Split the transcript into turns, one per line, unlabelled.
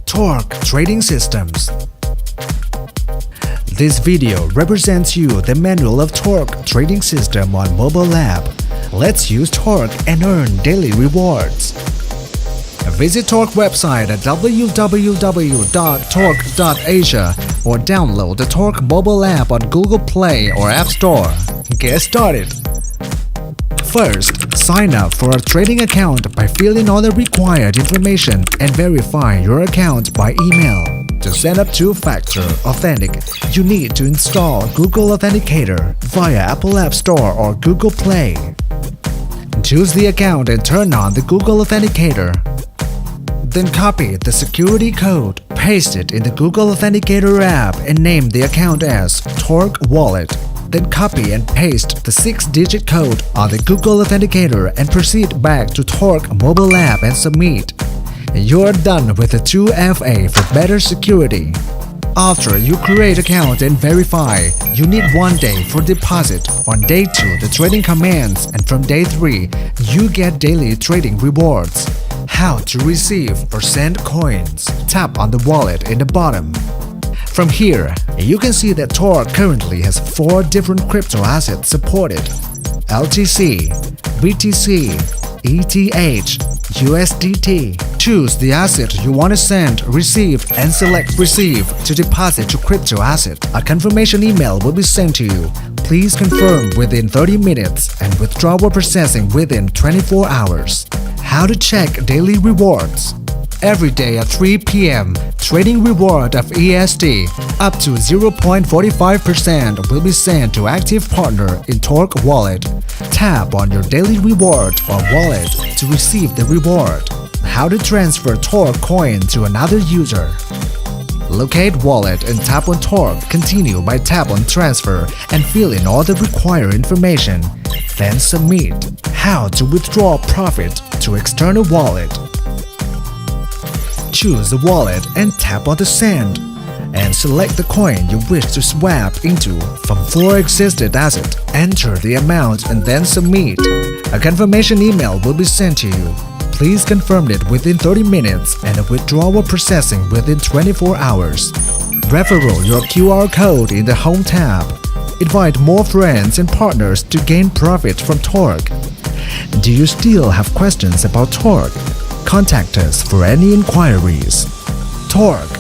Torque Trading Systems. This video represents you the manual of Torque Trading System on mobile app. Let's use Torque and earn daily rewards. Visit Torque website at www.torque.asia or download the Torque mobile app on Google Play or App Store. Get started! First, sign up for a trading account by filling all the required information and verify your account by email. To set up two-factor authentic, you need to install Google Authenticator via Apple App Store or Google Play. Choose the account and turn on the Google Authenticator. Then copy the security code, paste it in the Google Authenticator app and name the account as Torque Wallet. Then copy and paste the 6-digit code on the Google Authenticator and proceed back to Torque mobile app and submit. You're done with the 2FA for better security. After you create account and verify, you need 1 day for deposit. On day 2, the trading commences, and from day 3, you get daily trading rewards. How to receive or send coins? Tap on the wallet in the bottom. From here, you can see that Torque currently has 4 different crypto assets supported: LTC, BTC, ETH, USDT. Choose the asset you want to send, receive, and select Receive to deposit your crypto asset. A confirmation email will be sent to you. Please confirm within 30 minutes and withdrawal processing within 24 hours. How to check daily rewards? Every day at 3 p.m., trading reward of ESD up to 0.45% will be sent to active partner in Torque Wallet. Tap on your daily reward or wallet to receive the reward. How to transfer Torque coin to another user? Locate wallet and tap on Torque. Continue by tap on transfer and fill in all the required information. Then submit. How to withdraw profit to external wallet? Choose the wallet and tap on the send and select the coin you wish to swap into from 4 existed assets. Enter the amount and then submit. A confirmation email will be sent to you. Please confirm it within 30 minutes and a withdrawal processing within 24 hours. Referral your QR code in the Home tab. Invite more friends and partners to gain profit from Torque. Do you still have questions about Torque? Contact us for any inquiries. Torque.